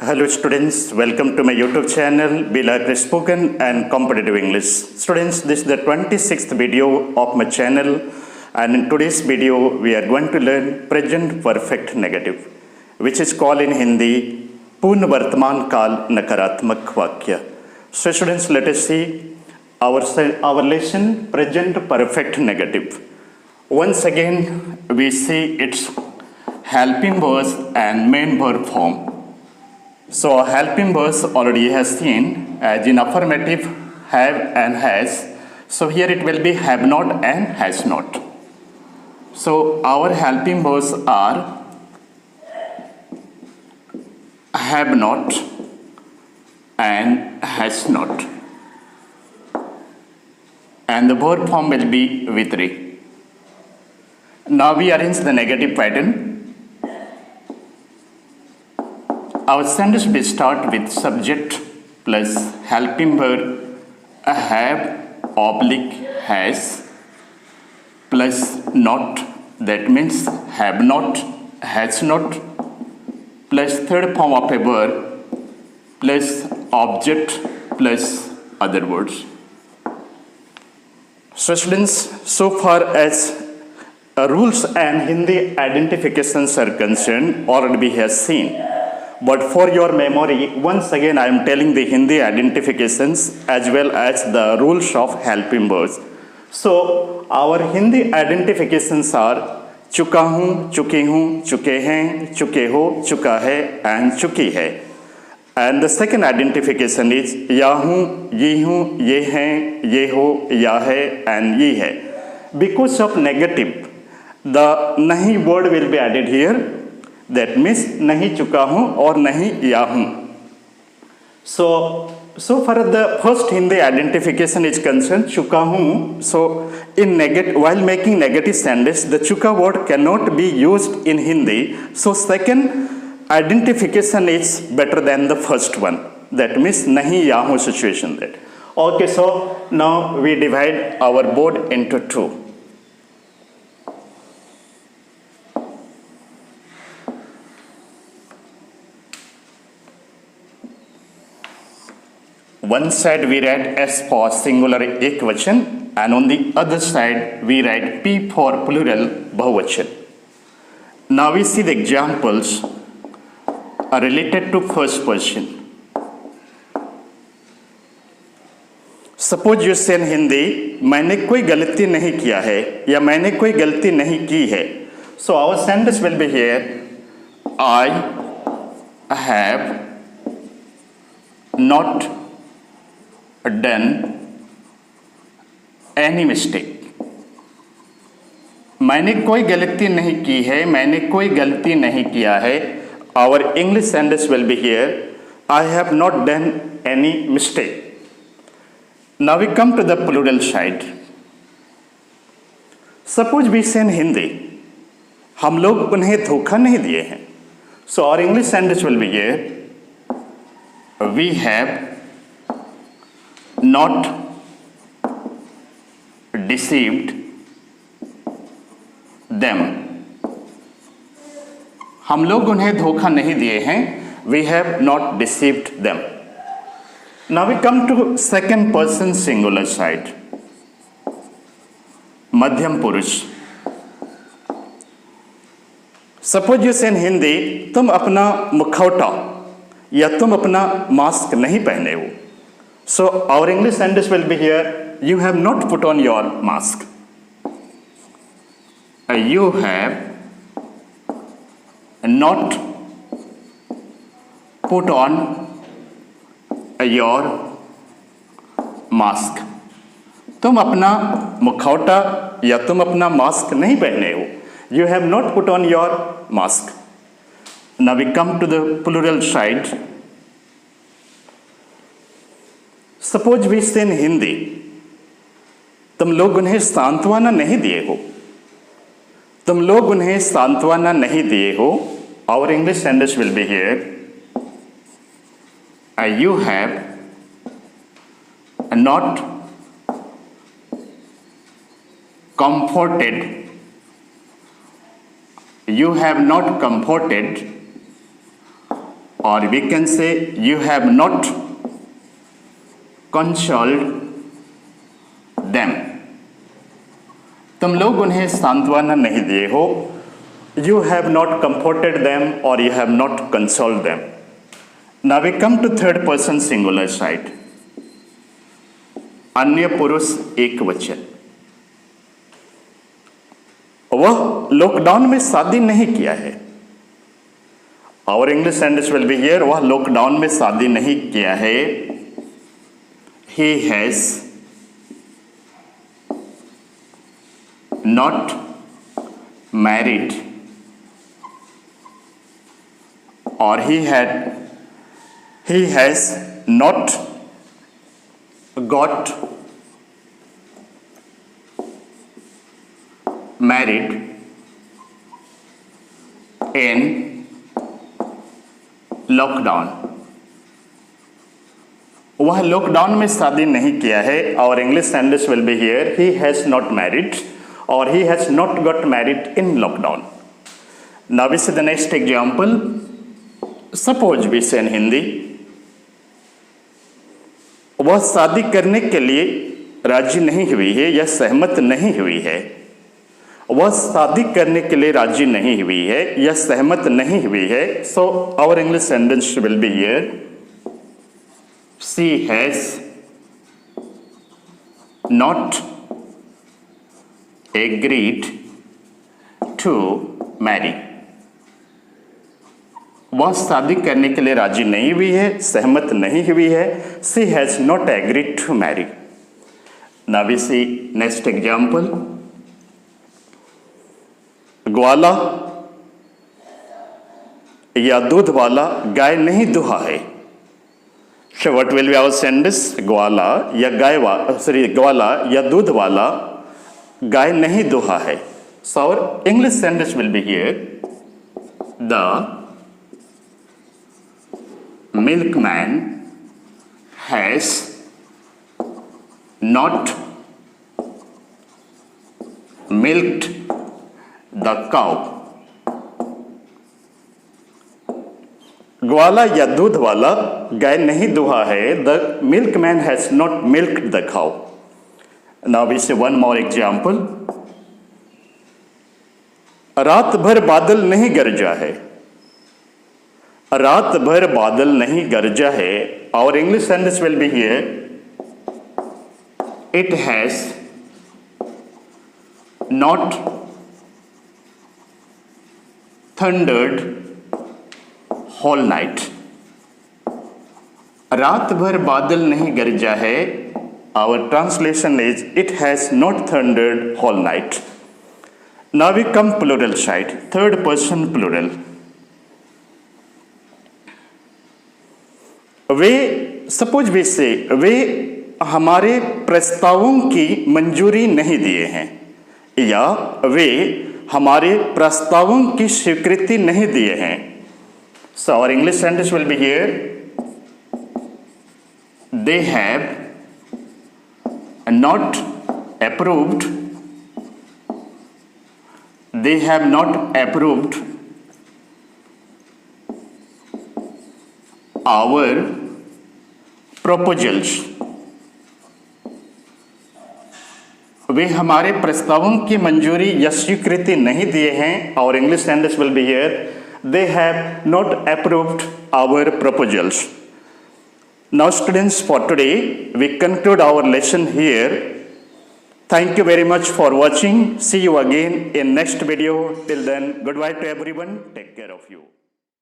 Hello students, welcome to my YouTube channel Be Like Spoken and Competitive English. Students, this is the 26th video of my channel, and in today's video we are going to learn present perfect negative, which is called in Hindi पूर्ण वर्तमान काल नकारात्मक वाक्य. So students, let us see our lesson present perfect negative. Once again we see its helping verb and main verb form. So helping verb already has seen as in affirmative have and has. So here it will be have not and has not. So our helping verbs are have not and has not. And the verb form will be with re. Now we arrange the negative pattern. Our sentence will start with subject plus helping verb have oblique has plus not, that means have not, has not, plus third form of a verb plus object plus other words. So students, so far as rules and Hindi identifications are concerned, already we have seen. But for your memory, once again I am telling the Hindi identifications as well as the rules of helping verbs. So our Hindi identifications are चुका हूँ, चुकी हूँ, चुके हैं, चुके हो, चुका है and चुकी है. And the second identification is या हूँ, ये हैं, ये हो, या है and ये है. Because of negative, the नहीं word will be added here. That means नहीं चुका हूँ और नहीं या हूँ. So far the first Hindi identification is concerned चुका हूँ. So in while making negative sentence, the चुका word cannot be used in Hindi. So second identification is better than the first one. That means नहीं या हूँ situation that. Okay, so now we divide our board into two. One side we write S for singular ekvachan, and on the other side we write P for plural bahuvachan. Now we see the examples are related to first person. Suppose you say in Hindi, मैंने कोई गलती नहीं किया है या मैंने कोई गलती नहीं की है. So our sentence will be here, I have not done any mistake. मैंने कोई गलती नहीं की है, मैंने कोई गलती नहीं किया है. Our English sentence will be here, I have not done any mistake. Now we come to the plural side. Suppose we say in Hindi, हम लोग उन्हें धोखा नहीं दिए हैं. So our English sentence will be here, we have not deceived them. हम लोग उन्हें धोखा नहीं दिए हैं. We have not deceived them. Now we come to second person singular side. मध्यम पुरुष. Suppose you say in Hindi, तुम अपना मुखौटा या तुम अपना मास्क नहीं पहने हो. So our English sentence will be here, you have not put on your mask. You have not put on your mask. तुम अपना मुखौटा या तुम अपना मास्क नहीं पहने हो. You have not put on your mask. Now we come to the plural side. Suppose we say in Hindi, तुम लोग उन्हें सांत्वना नहीं दिए हो. तुम लोग उन्हें सांत्वना नहीं दिए हो. Our English sentence will be here, you have not comforted, you have not comforted or we can say you have not consoled them. तुम लोग उन्हें सांत्वना नहीं दिए हो. You have not comforted them or you have not consoled them. Now we come to third person singular side. अन्य पुरुष एक वचन. वह लॉकडाउन में शादी नहीं किया है. Our English sentence will be here. वह लॉकडाउन में शादी नहीं किया है. He has not married, or he has not got married in lockdown. वह लॉकडाउन में शादी नहीं किया है. और English sentence will be here. He has not married or he has not got married in lockdown. Now we see the next example. Suppose we say in Hindi, वह शादी करने के लिए राजी नहीं हुई है या सहमत नहीं हुई है. वह शादी करने के लिए राजी नहीं हुई है या सहमत नहीं हुई है. So our English sentence will be here. She has not agreed to marry. वह शादी करने के लिए राजी नहीं हुई है, सहमत नहीं हुई है. She has not agreed to marry. Now we see next example. ग्वाला या दूध वाला गाय नहीं दुहा है. So what will be our sentence? ग्वाला या ग्वाला या दूध वाला गाय नहीं दुहा है. So our English sentence will be here. The milkman has not milked the cow. ग्वाला या दूध वाला गाय नहीं दुहा है. The milkman has not milked the cow. Now we see one more example. रात भर बादल नहीं गरजा है. रात भर बादल नहीं गरजा है. Our English sentence will be here. It has not thundered whole night. रात भर बादल नहीं गरजा है. Our translation is it has not thundered whole night. Now we come plural side, third person plural. Way suppose वे से वे हमारे प्रस्तावों की मंजूरी नहीं दिए हैं या वे हमारे प्रस्तावों की स्वीकृति नहीं दिए हैं. So our English sentence will be here. They have not approved. They have not approved our proposals. वे हमारे प्रस्तावों की मंजूरी या स्वीकृति नहीं दिए हैं. और English sentence will be here. They have not approved our proposals. Now students, for today we conclude our lesson here. Thank you very much for watching. See you again in next video. Till then, goodbye to everyone. Take care of you.